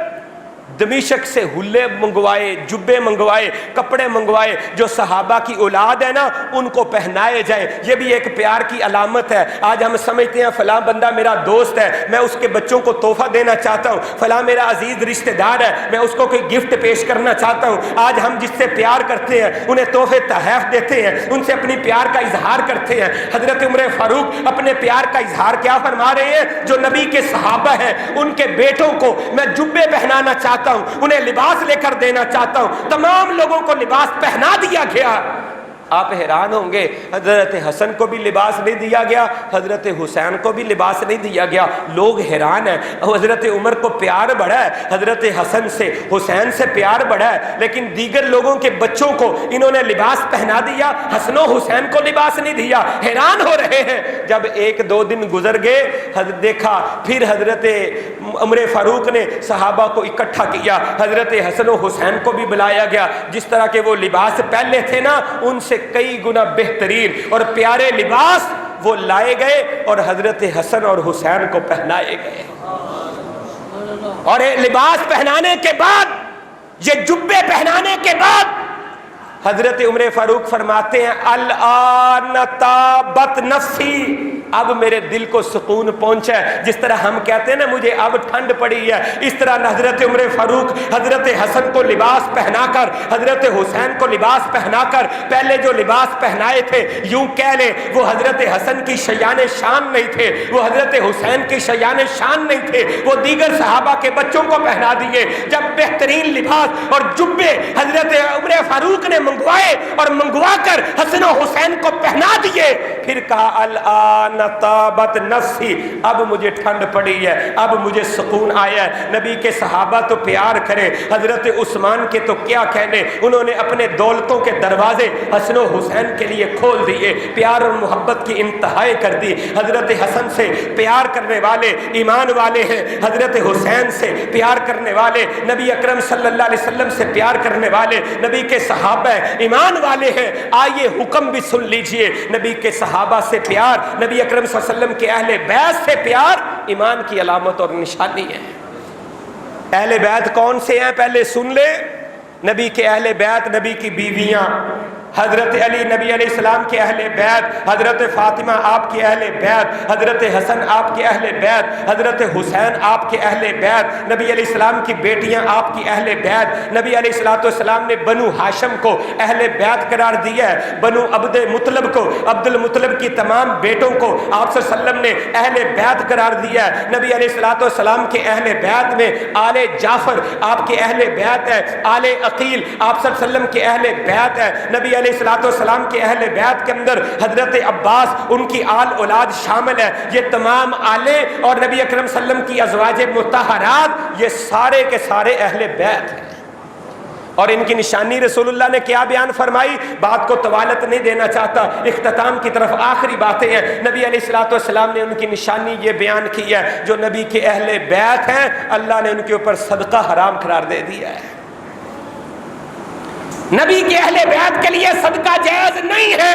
دمشق سے حلے منگوائے، جبے منگوائے، کپڑے منگوائے جو صحابہ کی اولاد ہے نا ان کو پہنائے جائیں. یہ بھی ایک پیار کی علامت ہے. آج ہم سمجھتے ہیں فلاں بندہ میرا دوست ہے، میں اس کے بچوں کو تحفہ دینا چاہتا ہوں، فلاں میرا عزیز رشتہ دار ہے، میں اس کو کوئی گفٹ پیش کرنا چاہتا ہوں. آج ہم جس سے پیار کرتے ہیں انہیں تحفے تحائف دیتے ہیں، ان سے اپنی پیار کا اظہار کرتے ہیں. حضرت عمر فاروق اپنے پیار کا اظہار کیا فرما رہے ہیں؟ جو نبی کے صحابہ ہیں ان کے بیٹوں کو میں جبے پہنانا چاہتا ہوں، انہیں لباس لے کر دینا چاہتا ہوں. تمام لوگوں کو لباس پہنا دیا گیا. آپ حیران ہوں گے حضرت حسن کو بھی لباس نہیں دیا گیا، حضرت حسین کو بھی لباس نہیں دیا گیا. لوگ حیران ہیں. حضرت عمر کو پیار بڑھا ہے حضرت حسن سے، حسین سے پیار بڑھا ہے، لیکن دیگر لوگوں کے بچوں کو انہوں نے لباس پہنا دیا، حسن و حسین کو لباس نہیں دیا. حیران ہو رہے ہیں. جب ایک دو دن گزر گئے دیکھا پھر حضرت عمر فاروق نے صحابہ کو اکٹھا کیا، حضرت حسن و حسین کو بھی بلایا گیا. جس طرح کے وہ لباس پہلے تھے نا ان سے کئی گنا بہترین اور پیارے لباس وہ لائے گئے اور حضرت حسن اور حسین کو پہنائے گئے. اور لباس پہنانے کے بعد، یہ جبے پہنانے کے بعد حضرت عمر فاروق فرماتے ہیں الآن طابت نفسی، اب میرے دل کو سکون پہنچا ہے. جس طرح ہم کہتے ہیں نا مجھے اب ٹھنڈ پڑی ہے، اس طرح حضرت عمر فاروق حضرت حسن کو لباس پہنا کر، حضرت حسین کو لباس پہنا کر، پہلے جو لباس پہنائے تھے یوں کہہ لیں وہ حضرت حسن کی شیان شان نہیں تھے، وہ حضرت حسین کی شیان شان نہیں تھے، وہ دیگر صحابہ کے بچوں کو پہنا دیے. جب بہترین لباس اور جبے حضرت عمر فاروق نے منگوائے اور منگوا کر حسن و حسین کو پہنا دیے، پھر کہا الآن طابت نفسی، اب مجھے ٹھنڈ پڑی ہے، اب مجھے سکون آیا ہے. نبی کے صحابہ تو پیار کریں، حضرت عثمان کے تو کیا کہنے، انہوں نے اپنے دولتوں کے دروازے حسن و حسین کے لیے کھول دیے، پیار اور محبت کی انتہائی کر دی. حضرت حسن سے پیار کرنے والے ایمان والے ہیں، حضرت حسین سے پیار کرنے والے، نبی اکرم صلی اللہ علیہ وسلم سے پیار کرنے والے نبی کے صحابہ ایمان والے ہیں. آئیے حکم بھی سن لیجئے، نبی کے صحابہ سے پیار، نبی اکرم صلی اللہ علیہ وسلم کے اہل بیت سے پیار ایمان کی علامت اور نشانی ہے. اہل بیت کون سے ہیں پہلے سن لے. نبی کے اہل بیت، نبی کی بیویاں، حضرت علی نبی علیہ السلام کے اہل بیت، حضرت فاطمہ آپ کے اہل بیت، حضرت حسن آپ کے اہل بیت، حضرت حسین آپ کے اہل بیت، نبی علیہ السلام کی بیٹیاں آپ کی اہل بیت. نبی علیہ السلام نے بنو ہاشم کو اہل بیت قرار دیا ہے، بنو عبد مطلب کو، عبد المطلب کی تمام بیٹوں کو آپ صلی اللہ علیہ وسلم نے اہل بیت قرار دیا ہے. نبی علیہ السلام کے اہل بیت میں آل جعفر آپ کے اہل بیت ہے، آل عقیل آپ صلی اللہ علیہ وسلم کے اہل بیت ہے. نبی علیہ السلام کے اہل بیت کے اندر حضرت عباس ان کی آل اولاد شامل ہے. یہ تمام آلے اور نبی اکرم صلی اللہ علیہ وسلم کی ازواج مطہرات یہ سارے کے سارے اہل بیت ہیں. اور ان کی نشانی رسول اللہ نے کیا بیان فرمائی، بات کو طوالت نہیں دینا چاہتا، اختتام کی طرف آخری باتیں ہیں. نبی علیہ السلام نے ان کی نشانی یہ بیان کی ہے، جو نبی کے اہل بیت ہیں اللہ نے ان کے اوپر صدقہ حرام قرار دے دیا ہے. نبی کے اہل بیت کے لیے صدقہ جائز نہیں ہے.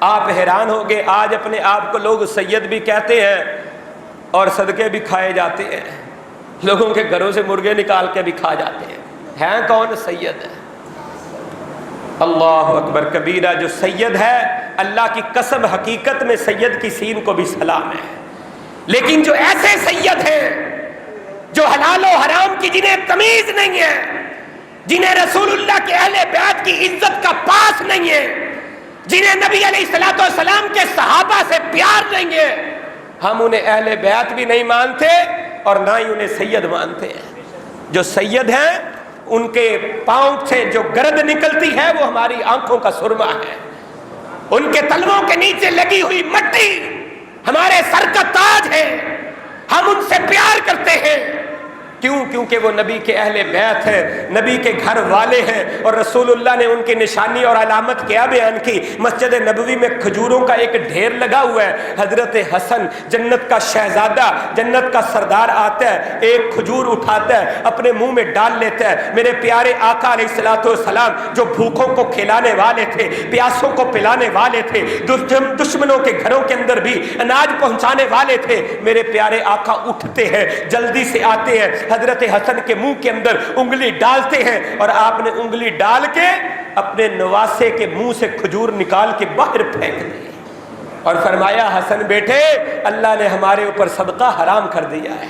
آپ حیران ہوں گے آج اپنے آپ کو لوگ سید بھی کہتے ہیں اور صدقے بھی کھائے جاتے ہیں. لوگوں کے گھروں سے مرغے نکال کے بھی کھا جاتے ہیں. ہیں کون سید ہے؟ اللہ اکبر کبیرہ. جو سید ہے اللہ کی قسم حقیقت میں سید کی سین کو بھی سلام ہے. لیکن جو ایسے سید ہیں جو حلال و حرام کی جنہیں تمیز نہیں ہے، جنہیں رسول اللہ کے اہل بیت کی عزت کا پاس نہیں ہے، جنہیں نبی علیہ السلام کے صحابہ سے پیار نہیں ہے، ہم انہیں اہل بیت بھی نہیں مانتے اور نہ ہی انہیں سید مانتے ہیں. جو سید ہیں ان کے پاؤں سے جو گرد نکلتی ہے وہ ہماری آنکھوں کا سرما ہے. ان کے تلووں کے نیچے لگی ہوئی مٹی ہمارے سر کا تاج ہے. ہم ان سے پیار کرتے ہیں. کیوں؟ کیونکہ وہ نبی کے اہل بیت ہیں، نبی کے گھر والے ہیں، اور رسول اللہ نے ان کی نشانی اور علامت کیا بیان کی؟ مسجد نبوی میں کھجوروں کا ایک ڈھیر لگا ہوا ہے۔ حضرت حسن جنت کا شہزادہ، جنت کا سردار آتا ہے، ایک کھجور اٹھاتا ہے، اپنے منہ میں ڈال لیتا ہے۔ میرے پیارے آقا علیہ الصلوۃ والسلام جو بھوکوں کو کھلانے والے تھے، پیاسوں کو پلانے والے تھے، دشمنوں کے گھروں کے اندر بھی اناج پہنچانے والے تھے، میرے پیارے آقا اٹھتے ہیں، جلدی سے آتے ہیں، حضرت حسن کے منہ کے اندر انگلی ڈالتے ہیں، اور آپ نے انگلی ڈال کے اپنے نواسے کے منہ سے کھجور نکال کے باہر پھینک دی اور فرمایا حسن بیٹے، اللہ نے ہمارے اوپر صدقہ حرام کر دیا ہے،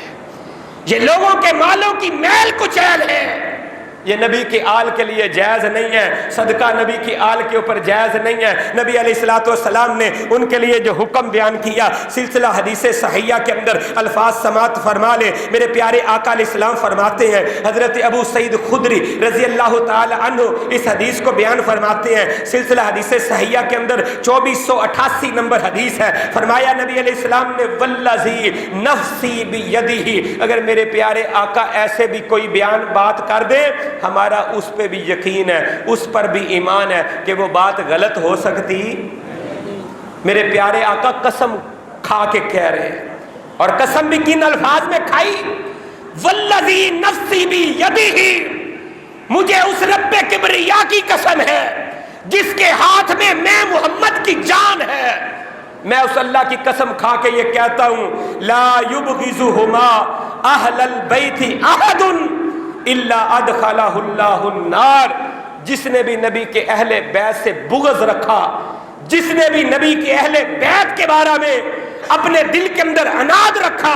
یہ لوگوں کے مالوں کی میل کچیل ہے، یہ نبی کی آل کے لیے جائز نہیں ہے، صدقہ نبی کی آل کے اوپر جائز نہیں ہے۔ نبی علیہ الصلوۃ والسلام نے ان کے لیے جو حکم بیان کیا، سلسلہ حدیث صحیحہ کے اندر الفاظ سماعت فرما لے، میرے پیارے آقا علیہ السلام فرماتے ہیں، حضرت ابو سعید خدری رضی اللہ تعالی عنہ اس حدیث کو بیان فرماتے ہیں، سلسلہ حدیث صحیحہ کے اندر 2488 نمبر حدیث ہے، فرمایا نبی علیہ السلام نے والذی نفسی بیدہ، اگر میرے پیارے آقا ایسے بھی کوئی بیان بات کر دے، ہمارا اس پہ بھی یقین ہے، اس پر بھی ایمان ہے کہ وہ بات غلط ہو سکتی۔ میرے پیارے آقا قسم کھا کے کہہ رہے ہیں، اور قسم بھی کن الفاظ میں کھائی؟ والذی نفسی بیدہ، مجھے اس رب کبریا کی قسم ہے جس کے ہاتھ میں محمد کی جان ہے، میں اس اللہ کی قسم کھا کے یہ کہتا ہوں، لا یبغضہما اہل البیت احد الا ادخلہ اللہ النار، جس نے بھی نبی کے اہل بیت سے بغض رکھا، جس نے بھی نبی کے اہل بیت کے بارے میں اپنے دل کے اندر عناد رکھا،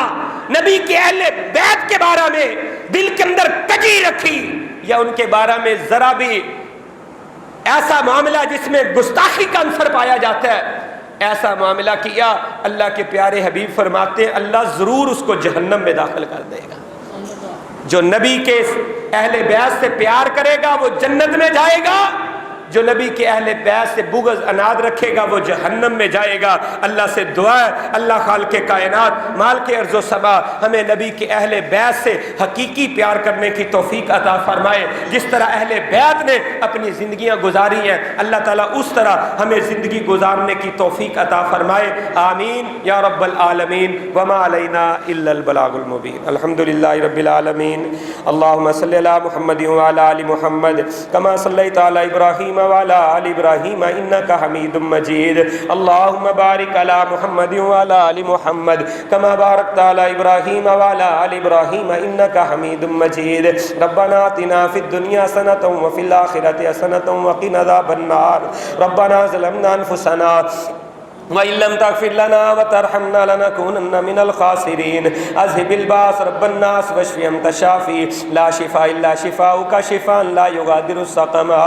نبی کے اہل بیت کے بارے میں دل کے اندر کجی رکھی، یا ان کے بارے میں ذرا بھی ایسا معاملہ جس میں گستاخی کا عنصر پایا جاتا ہے، ایسا معاملہ کیا، اللہ کے پیارے حبیب فرماتے ہیں اللہ ضرور اس کو جہنم میں داخل کر دے گا۔ جو نبی کے اہل بیت سے پیار کرے گا وہ جنت میں جائے گا، جو نبی کے اہل بیت سے بغض عناد رکھے گا وہ جہنم میں جائے گا۔ اللہ سے دعا ہے اللہ خالق کائنات مالک ارض و سما ہمیں نبی کے اہل بیت سے حقیقی پیار کرنے کی توفیق عطا فرمائے، جس طرح اہل بیت نے اپنی زندگیاں گزاری ہیں اللہ تعالیٰ اس طرح ہمیں زندگی گزارنے کی توفیق عطا فرمائے، آمین یا رب العالمین۔ وما علینا الا البلاغ المبین۔ الحمدللہ رب العالمین، اللہم صلی علی محمد وعلی آل محمد کما صلیت علی ابراہیم وعلى آل ابراہیم انک حمید مجید، اللہم بارک علی محمد وعلى آل محمد کما بارکت علی ابراہیم وعلى آل ابراہیم انک حمید مجید۔ ربنا آتنا فی الدنیا حسنۃ وفی الآخرۃ حسنۃ وقنا عذاب النار، ربنا ظلمنا انفسنا وَإِن لَّمْ تَغْفِرْ لَنَا وَتَرْحَمْنَا لَنَكُونَنَّ مِنَ الْخَاسِرِينَ۔ اذهب الباس رب الناس واشف انت شافی لا شفاء الا شفاؤك شفاء لا يغادر سقما،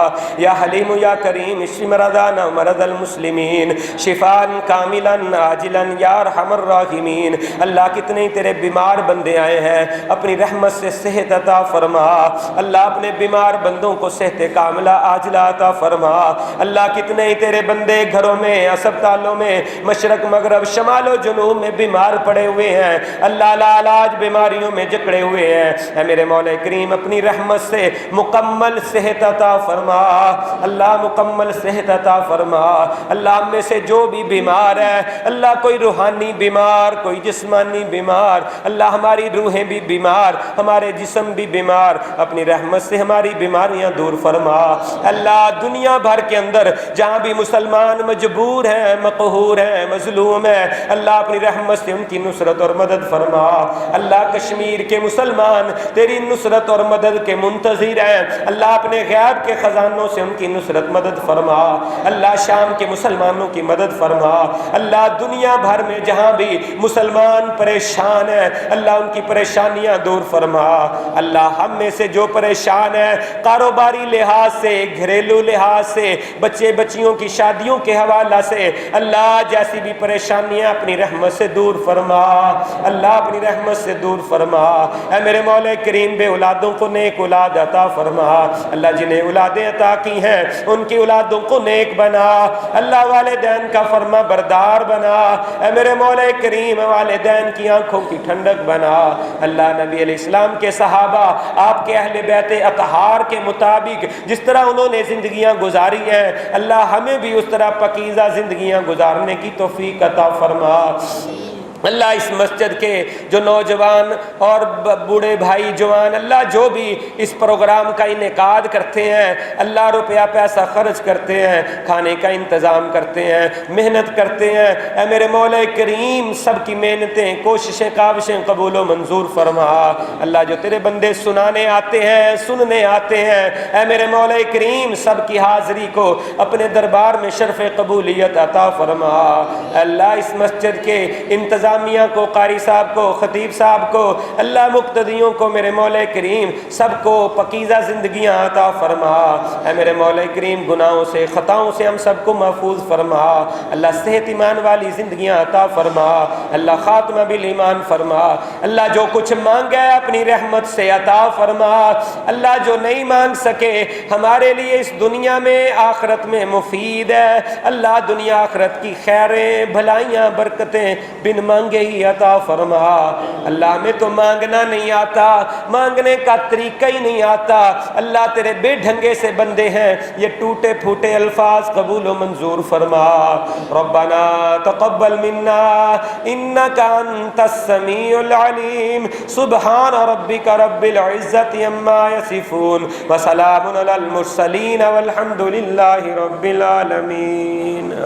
یا حلیم یا کریم اشف مرضانا ومرضى المسلمین شفاء کاملا عاجلا یا ارحم الراحمین۔ اللہ کتنے تیرے بیمار بندے آئے ہیں، اپنی رحمت سے صحت عطا فرما، اللہ اپنے بیمار بندوں کو صحت کاملہ عاجلہ عطا فرما۔ اللہ کتنے تیرے بندے گھروں میں اسپتالوں میں مشرق مغرب شمال و جنوب میں بیمار پڑے ہوئے ہیں، اللہ لا علاج بیماریوں میں جکڑے ہوئے ہیں، اے میرے مولا کریم اپنی رحمت سے مکمل صحت عطا فرما، اللہ مکمل صحت عطا فرما۔ اللہ ہم میں سے جو بھی بیمار ہے، اللہ کوئی روحانی بیمار کوئی جسمانی بیمار، اللہ ہماری روحیں بھی بیمار ہمارے جسم بھی بیمار، اپنی رحمت سے ہماری بیماریاں دور فرما۔ اللہ دنیا بھر کے اندر جہاں بھی مسلمان مجبور ہیں مقہور ہیں مظلوم ہے، اللہ اپنی رحمت سے ان کی نصرت اور مدد فرما۔ اللہ کشمیر کے مسلمان تیری نصرت اور مدد کے منتظر ہیں، اللہ اپنے غیب کے خزانوں سے ان کی نصرت مدد فرما۔ اللہ شام کے مسلمانوں کی مدد فرما۔ اللہ دنیا بھر میں جہاں بھی مسلمان پریشان ہیں، اللہ ان کی پریشانیاں دور فرما۔ اللہ ہم میں سے جو پریشان ہیں کاروباری لحاظ سے، گھریلو لحاظ سے، بچے بچیوں کی شادیوں کے حوالہ سے، اللہ اللہ جیسی بھی پریشانیاں اپنی رحمت سے دور فرما، اللہ اپنی رحمت سے دور فرما۔ اے میرے مولا کریم بے اولادوں کو نیک اولاد عطا فرما، اللہ جنہیں اولادیں عطا کی ہیں ان کی اولادوں کو نیک بنا، اللہ والدین کا فرما بردار بنا، اے میرے مولا کریم والدین کی آنکھوں کی ٹھنڈک بنا، اللہ نبی علیہ السلام کے صحابہ آپ کے اہل بیت اطہار کے مطابق جس طرح انہوں نے زندگیاں گزاری ہیں، اللہ ہمیں بھی اس طرح پاکیزہ زندگیاں گزارنے کی توفیق عطا فرما۔ اللہ اس مسجد کے جو نوجوان اور بوڑھے بھائی جوان، اللہ جو بھی اس پروگرام کا انعقاد کرتے ہیں، اللہ روپیہ پیسہ خرچ کرتے ہیں، کھانے کا انتظام کرتے ہیں، محنت کرتے ہیں، اے میرے مولا کریم سب کی محنتیں کوششیں کاوشیں قبول و منظور فرما۔ اللہ جو تیرے بندے سنانے آتے ہیں سننے آتے ہیں، اے میرے مولا کریم سب کی حاضری کو اپنے دربار میں شرف قبولیت عطا فرما۔ اللہ اس مسجد کے انتظامیہ کو، قاری صاحب کو، خطیب صاحب کو، اللہ مقتدیوں کو میرے مولا کریم سب کو پاکیزہ زندگیاں عطا فرما۔ اے میرے مولا کریم گناہوں سے خطاؤں سے ہم سب کو محفوظ فرما، اللہ صحت ایمان والی زندگیاں عطا فرما، اللہ خاتمہ بالایمان فرما، اللہ جو کچھ مانگا ہے اپنی رحمت سے عطا فرما، اللہ جو نہیں مانگ سکے ہمارے لیے اس دنیا میں آخرت میں مفید ہے، اللہ دنیا آخرت کی خیریں بھلائیاں برکتیں بن مانگے ہی عطا فرما۔ اللہ ہمیں تو مانگنا نہیں آتا، مانگنے کا طریقہ ہی نہیں آتا، اللہ تیرے بے ڈھنگے سے بندے ہیں، یہ ٹوٹے پھوٹے الفاظ قبول و منظور فرما۔ ربنا تقبل منا انک انت السمیع العلیم، سبحان ربک رب العزت عما یصفون وسلام علی المرسلین والحمد للہ رب العالمین۔